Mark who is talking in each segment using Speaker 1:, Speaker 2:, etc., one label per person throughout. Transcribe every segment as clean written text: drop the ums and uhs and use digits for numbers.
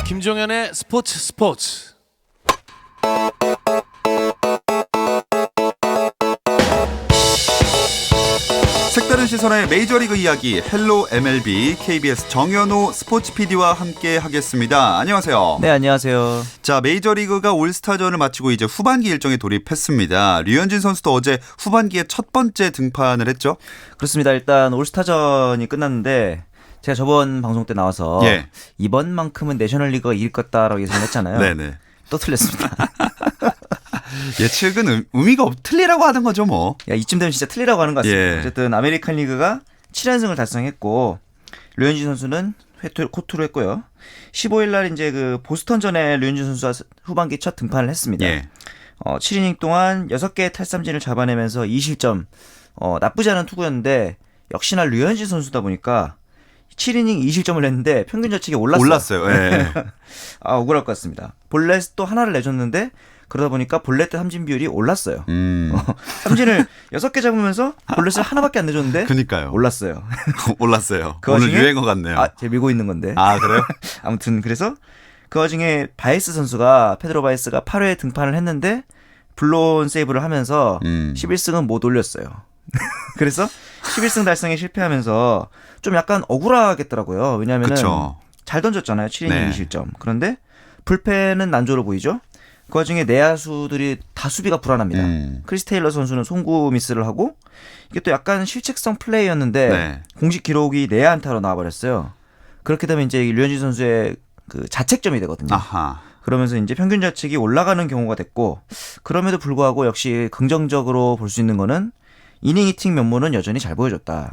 Speaker 1: 김종현의 스포츠.
Speaker 2: 색다른 시선의 메이저리그 이야기 헬로 MLB KBS 정현호 스포츠 PD와 함께 하겠습니다. 안녕하세요.
Speaker 3: 네, 안녕하세요.
Speaker 2: 자, 메이저리그가 올스타전을 마치고 이제 후반기 일정에 돌입했습니다. 류현진 선수도 어제 후반기에 첫 번째 등판을 했죠?
Speaker 3: 그렇습니다. 일단 올스타전이 끝났는데 제가 저번 방송 때 나와서 이번만큼은 내셔널리그가 이길 것 같다라고 예상했잖아요.
Speaker 2: 네네.
Speaker 3: 또 틀렸습니다.
Speaker 2: 예측은 의미가 틀리라고 하는 거죠, 뭐.
Speaker 3: 야, 이쯤 되면 진짜 틀리라고 하는 것 같습니다. 어쨌든 아메리칸 리그가 7연승을 달성했고 류현진 선수는 코트로 했고요. 15일 날 이제 그 보스턴전에 류현진 선수가 후반기 첫 등판을 했습니다. 7이닝 동안 6개의 탈삼진을 잡아내면서 2실점. 나쁘지 않은 투구였는데 역시나 류현진 선수다 보니까 7이닝 2실점을 했는데 평균 자책이 올랐어요.
Speaker 2: 예.
Speaker 3: 아, 억울할 것 같습니다. 볼넷 또 하나를 내줬는데 그러다 보니까 볼넷 대 삼진 비율이 올랐어요. 삼진을 6개 잡으면서 볼넷을 하나밖에 안 내줬는데
Speaker 2: 그러니까요.
Speaker 3: 올랐어요.
Speaker 2: 올랐어요.
Speaker 3: 그
Speaker 2: 오늘
Speaker 3: 와중에,
Speaker 2: 유행어 같네요.
Speaker 3: 제가 밀고 있는 건데.
Speaker 2: 아, 그래요?
Speaker 3: 아무튼 그래서 그 와중에 바이스 선수가 페드로 바이스가 8회에 등판을 했는데 블론 세이브를 하면서 11승은 못 올렸어요. 그래서 11승 달성에 실패하면서 좀 약간 억울하겠더라고요. 왜냐하면 잘 던졌잖아요. 7이닝 2실점. 그런데 불펜은 난조로 보이죠. 그 와중에 내야수들이 다 수비가 불안합니다. 크리스 테일러 선수는 송구 미스를 하고 이게 또 약간 실책성 플레이였는데 공식 기록이 내야 안타로 나와버렸어요. 그렇게 되면 이제 류현진 선수의 그 자책점이 되거든요. 그러면서 이제 평균 자책이 올라가는 경우가 됐고 그럼에도 불구하고 역시 긍정적으로 볼 수 있는 거는 이닝 히팅 면모는 여전히 잘 보여줬다.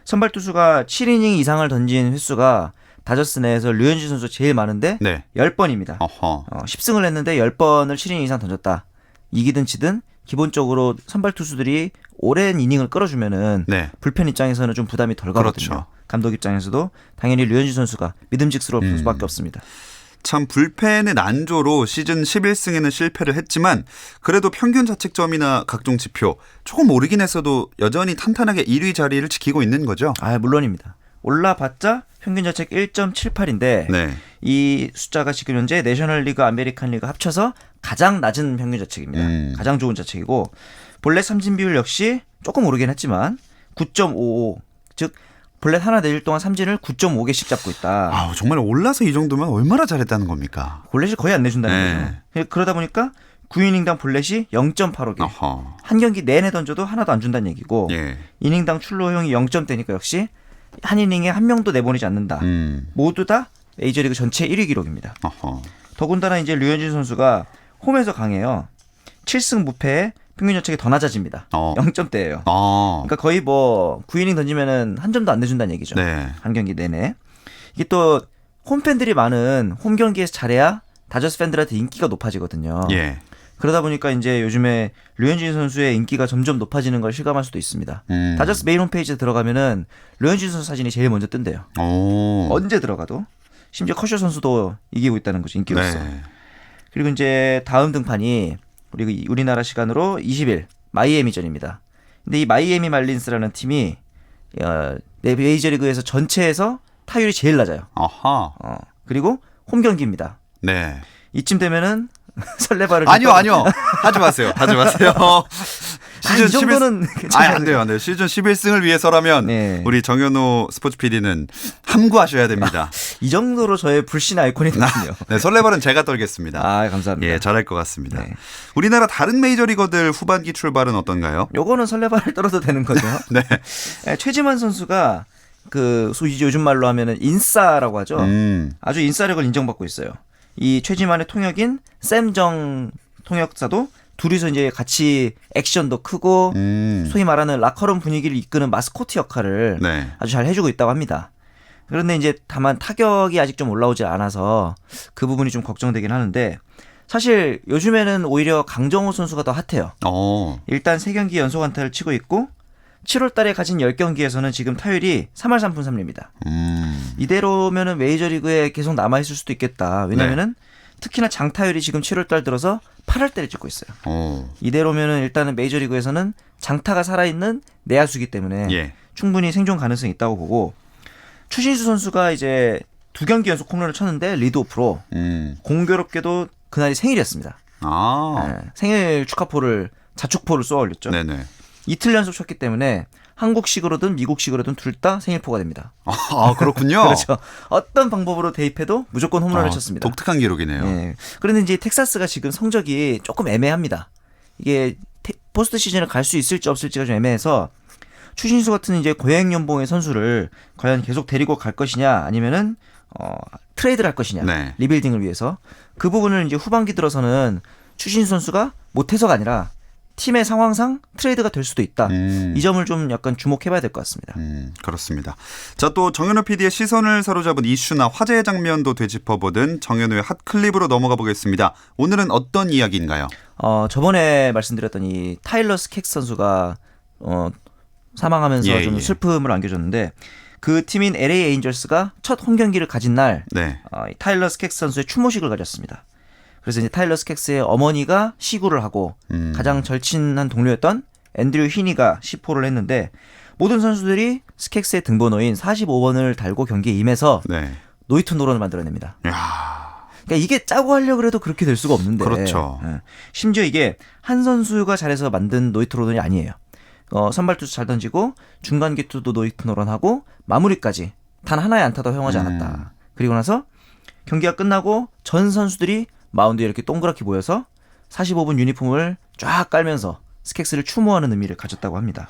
Speaker 3: 선발 투수가 7이닝 이상을 던진 횟수가 다저스 내에서 류현진 선수 제일 많은데 10번입니다. 10승을 했는데 10번을 7이닝 이상 던졌다. 이기든 지든 기본적으로 선발 투수들이 오랜 이닝을 끌어주면은 불펜 입장에서는 좀 부담이 덜 가거든요. 감독 입장에서도 당연히 류현진 선수가 믿음직스러울 수밖에 없습니다.
Speaker 2: 참 불펜의 난조로 시즌 11승에는 실패를 했지만 그래도 평균 자책점이나 각종 지표 조금 오르긴 했어도 여전히 탄탄하게 1위 자리를 지키고 있는 거죠?
Speaker 3: 물론입니다. 올라봤자 평균 자책 1.78인데 이 숫자가 지금 현재 내셔널리그, 아메리칸 리그 합쳐서 가장 낮은 평균 자책입니다. 가장 좋은 자책이고 볼넷 삼진 비율 역시 조금 오르긴 했지만 9.55 즉 볼넷 하나 내줄 동안 삼진을 9.5개씩 잡고 있다.
Speaker 2: 정말 올라서 이 정도면 얼마나 잘했다는 겁니까?
Speaker 3: 볼넷이 거의 안 내준다는 거죠. 그러다 보니까 9이닝당 볼넷이 0.85개. 한 경기 내내 던져도 하나도 안 준다는 얘기고 이닝당 출루 허용이 0점대니까 역시 한 이닝에 한 명도 내보내지 않는다. 모두 다 메이저리그 전체 1위 기록입니다. 더군다나 이제 류현진 선수가 홈에서 강해요. 7승 무패에 평균 자책이 더 낮아집니다. 0점대예요. 그러니까 거의 뭐 9이닝 던지면은 한 점도 안 내준다는 얘기죠. 한 경기 내내. 이게 또 홈팬들이 많은 홈 경기에서 잘해야 다저스 팬들한테 인기가 높아지거든요. 그러다 보니까 이제 요즘에 류현진 선수의 인기가 점점 높아지는 걸 실감할 수도 있습니다. 다저스 메인 홈페이지에 들어가면은 류현진 선수 사진이 제일 먼저 뜬대요. 언제 들어가도. 심지어 커쇼 선수도 이기고 있다는 거죠. 인기로서. 그리고 이제 다음 등판이 우리나라 시간으로 20일 마이애미전입니다. 근데 이 마이애미 말린스라는 팀이 메이저리그에서 전체에서 타율이 제일 낮아요. 그리고 홈 경기입니다. 이쯤 되면은 설레발을
Speaker 2: 아니요 하지 마세요. 시즌
Speaker 3: 이 정도는
Speaker 2: 안 돼요. 시즌 11승을 위해서라면 우리 정현호 스포츠 PD는 함구하셔야 됩니다.
Speaker 3: 이 정도로 저의 불신 아이콘이거든요.
Speaker 2: 설레발은 제가 떨겠습니다.
Speaker 3: 감사합니다.
Speaker 2: 잘할 것 같습니다. 우리나라 다른 메이저리거들 후반기 출발은 어떤가요?
Speaker 3: 요거는 설레발을 떨어도 되는 거죠. 최지만 선수가 소위 요즘 말로 하면은 인싸라고 하죠. 아주 인싸력을 인정받고 있어요. 이 최지만의 통역인 샘정 통역사도 둘이서 이제 같이 액션도 크고 소위 말하는 라커룸 분위기를 이끄는 마스코트 역할을 아주 잘 해주고 있다고 합니다. 그런데 이제 다만 타격이 아직 좀 올라오지 않아서 그 부분이 좀 걱정되긴 하는데 사실 요즘에는 오히려 강정호 선수가 더 핫해요. 일단 3경기 연속 안타를 치고 있고 7월 달에 가진 10경기에서는 지금 타율이 3할 3푼 3리입니다. 이대로면은 메이저리그에 계속 남아있을 수도 있겠다. 왜냐면은 특히나 장타율이 지금 7월 달 들어서 8할 때를 찍고 있어요. 이대로면은 일단은 메이저리그에서는 장타가 살아있는 내야수기 때문에 충분히 생존 가능성이 있다고 보고 추신수 선수가 이제 2경기 연속 홈런을 쳤는데 리드오프로 공교롭게도 그날이 생일이었습니다. 생일 축하포를 자축포를 쏘아 올렸죠.
Speaker 2: 네네.
Speaker 3: 이틀 연속 쳤기 때문에 한국식으로든 미국식으로든 둘 다 생일포가 됩니다.
Speaker 2: 그렇군요.
Speaker 3: 그렇죠. 어떤 방법으로 대입해도 무조건 홈런을 쳤습니다.
Speaker 2: 독특한 기록이네요.
Speaker 3: 네. 그런데 이제 텍사스가 지금 성적이 조금 애매합니다. 이게 포스트 시즌을 갈 수 있을지 없을지가 좀 애매해서 추신수 같은 이제 고액 연봉의 선수를 과연 계속 데리고 갈 것이냐 아니면은 트레이드를 할 것이냐
Speaker 2: 네.
Speaker 3: 리빌딩을 위해서 그 부분을 이제 후반기 들어서는 추신수 선수가 못해서가 아니라 팀의 상황상 트레이드가 될 수도 있다. 이 점을 좀 약간 주목해봐야 될 것 같습니다.
Speaker 2: 그렇습니다. 자, 또 정현우 PD의 시선을 사로잡은 이슈나 화제의 장면도 되짚어보던 정현우의 핫클립으로 넘어가 보겠습니다. 오늘은 어떤 이야기인가요?
Speaker 3: 저번에 말씀드렸던 이 타일러 스캑스 선수가 사망하면서 좀 슬픔을 안겨줬는데 그 팀인 LA 에인절스가 첫 홈경기를 가진 날 타일러 스캑스 선수의 추모식을 가졌습니다. 그래서 이제 타일러 스캑스의 어머니가 시구를 하고 가장 절친한 동료였던 앤드류 휘니가 시포를 했는데 모든 선수들이 스캑스의 등번호인 45번을 달고 경기에 임해서 노이트 노런을 만들어냅니다. 그러니까 이게 짜고 하려고 해도 그렇게 될 수가 없는데.
Speaker 2: 그렇죠.
Speaker 3: 심지어 이게 한 선수가 잘해서 만든 노이트 노런이 아니에요. 선발 투수 잘 던지고 중간 기투도 노이트 노런하고 마무리까지 단 하나의 안타도 허용하지 않았다. 그리고 나서 경기가 끝나고 전 선수들이 마운드에 이렇게 동그랗게 모여서 45분 유니폼을 쫙 깔면서 스캑스를 추모하는 의미를 가졌다고 합니다.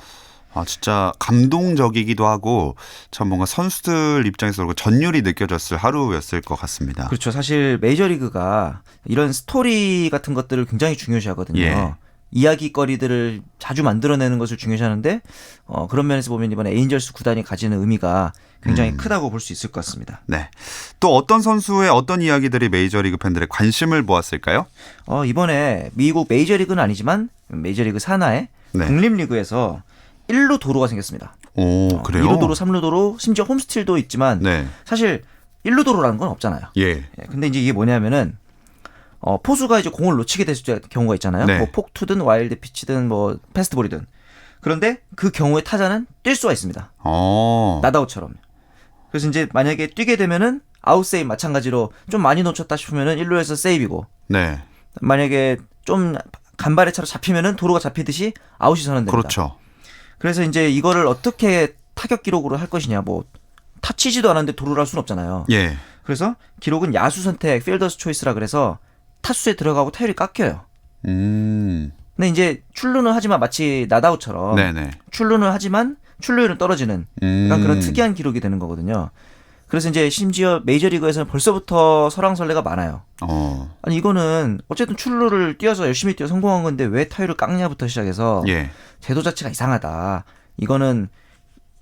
Speaker 2: 진짜 감동적이기도 하고 참 뭔가 선수들 입장에서 그렇고 전율이 느껴졌을 하루였을 것 같습니다.
Speaker 3: 그렇죠. 사실 메이저리그가 이런 스토리 같은 것들을 굉장히 중요시하거든요. 이야기거리들을 자주 만들어내는 것을 중요시하는데 그런 면에서 보면 이번에 에인절스 구단이 가지는 의미가 굉장히 크다고 볼 수 있을 것 같습니다.
Speaker 2: 네. 또 어떤 선수의 어떤 이야기들이 메이저리그 팬들의 관심을 모았을까요?
Speaker 3: 이번에 미국 메이저리그는 아니지만 메이저리그 산하의 국립리그에서 1루 도로가 생겼습니다.
Speaker 2: 그래요?
Speaker 3: 2루 도로, 3루 도로, 심지어 홈스틸도 있지만 사실 1루 도로라는 건 없잖아요. 근데 이제 이게 뭐냐면은 포수가 이제 공을 놓치게 될 경우가 있잖아요. 뭐 폭투든 와일드 피치든 뭐 패스트볼이든. 그런데 그 경우에 타자는 뛸 수가 있습니다. 나다웃처럼. 그래서 이제 만약에 뛰게 되면은 아웃세이브 마찬가지로 좀 많이 놓쳤다 싶으면은 1루에서 세이브이고. 만약에 좀 간발의 차로 잡히면은 도로가 잡히듯이 아웃이 선언됩니다.
Speaker 2: 그렇죠.
Speaker 3: 그래서 이제 이거를 어떻게 타격 기록으로 할 것이냐. 뭐 타치지도 않았는데 도로를 할 수는 없잖아요. 그래서 기록은 야수 선택, 필더스 초이스라 그래서 타수에 들어가고 타율이 깎여요. 근데 이제 출루는 하지만 마치 나다웃처럼 출루는 하지만 출루율은 떨어지는 약간 그런 특이한 기록이 되는 거거든요. 그래서 이제 심지어 메이저리그에서는 벌써부터 설왕설래가 많아요. 아니 이거는 어쨌든 출루를 뛰어서 열심히 뛰어 성공한 건데 왜 타율을 깎냐부터 시작해서 제도 자체가 이상하다. 이거는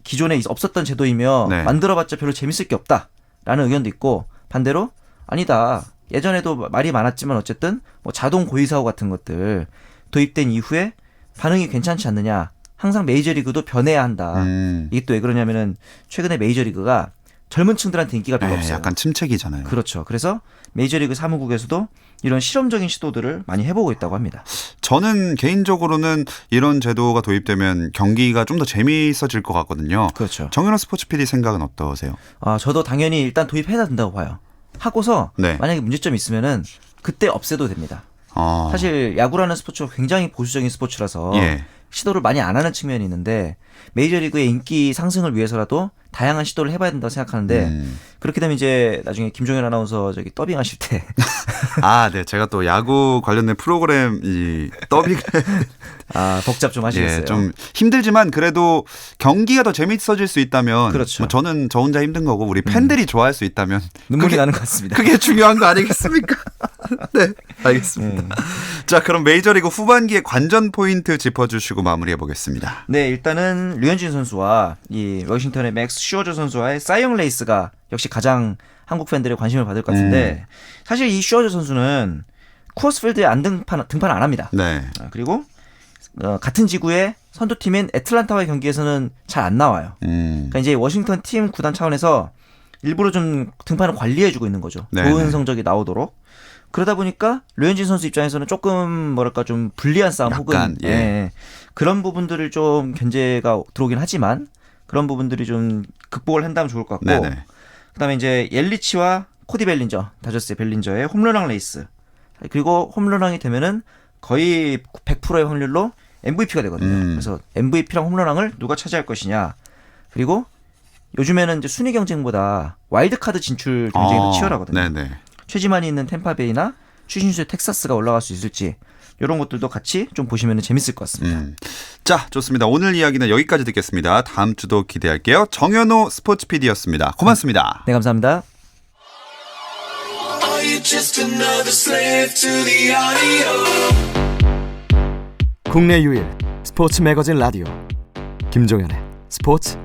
Speaker 3: 기존에 없었던 제도이며 만들어봤자 별로 재밌을 게 없다라는 의견도 있고 반대로 아니다. 예전에도 말이 많았지만 어쨌든 뭐 자동 고의사고 같은 것들 도입된 이후에 반응이 괜찮지 않느냐. 항상 메이저리그도 변해야 한다. 이게 또 왜 그러냐면은 최근에 메이저리그가 젊은 층들한테 인기가 별로 없어요.
Speaker 2: 약간 침체기잖아요.
Speaker 3: 그렇죠. 그래서 메이저리그 사무국에서도 이런 실험적인 시도들을 많이 해보고 있다고 합니다.
Speaker 2: 저는 개인적으로는 이런 제도가 도입되면 경기가 좀 더 재미있어질 것 같거든요.
Speaker 3: 그렇죠.
Speaker 2: 정현우 스포츠 PD 생각은 어떠세요?
Speaker 3: 저도 당연히 일단 도입해야 된다고 봐요. 하고서 만약에 문제점이 있으면은 그때 없애도 됩니다. 사실 야구라는 스포츠가 굉장히 보수적인 스포츠라서 시도를 많이 안 하는 측면이 있는데 메이저리그의 인기 상승을 위해서라도 다양한 시도를 해봐야 된다고 생각하는데 그렇게 되면 이제 나중에 김종현 아나운서 저기 더빙하실 때
Speaker 2: 제가 또 야구 관련된 프로그램 이 더빙
Speaker 3: 복잡 좀 하시겠어요.
Speaker 2: 좀 힘들지만 그래도 경기가 더 재밌어질 수 있다면
Speaker 3: 그렇죠.
Speaker 2: 뭐 저는 저 혼자 힘든 거고 우리 팬들이 좋아할 수 있다면
Speaker 3: 눈물이 나는 것 같습니다.
Speaker 2: 그게 중요한 거 아니겠습니까? 네, 알겠습니다. 자, 그럼 메이저리그 후반기의 관전 포인트 짚어주시고 마무리해 보겠습니다.
Speaker 3: 네, 일단은 류현진 선수와 이 워싱턴의 맥스 슈어저 선수와의 사이영 레이스가 역시 가장 한국 팬들의 관심을 받을 것 같은데 사실 이 슈어저 선수는 쿠어스 필드에 등판 안 합니다. 그리고 같은 지구의 선두팀인 애틀란타와의 경기에서는 잘 안 나와요. 그러니까 이제 워싱턴 팀 구단 차원에서 일부러 좀 등판을 관리해주고 있는 거죠. 좋은 성적이 나오도록. 그러다 보니까 류현진 선수 입장에서는 조금 뭐랄까 좀 불리한 싸움 혹은 그런 부분들을 좀 견제가 들어오긴 하지만 그런 부분들이 좀 극복을 한다면 좋을 것 같고 그다음에 이제 옐리치와 코디 벨린저, 다저스의 벨린저의 홈런왕 레이스. 그리고 홈런왕이 되면은 거의 100%의 확률로 MVP가 되거든요. 그래서 MVP랑 홈런왕을 누가 차지할 것이냐. 그리고 요즘에는 이제 순위 경쟁보다 와일드카드 진출 경쟁이 더 치열하거든요.
Speaker 2: 네네.
Speaker 3: 최지만이 있는 템파베이나 추신수의 텍사스가 올라갈 수 있을지 이런 것들도 같이 좀 보시면 재밌을 것 같습니다.
Speaker 2: 자, 좋습니다. 오늘 이야기는 여기까지 듣겠습니다. 다음 주도 기대할게요. 정현호 스포츠 PD였습니다. 고맙습니다.
Speaker 3: 네, 감사합니다.
Speaker 4: 국내 유일 스포츠 매거진 라디오 김종현의 스포츠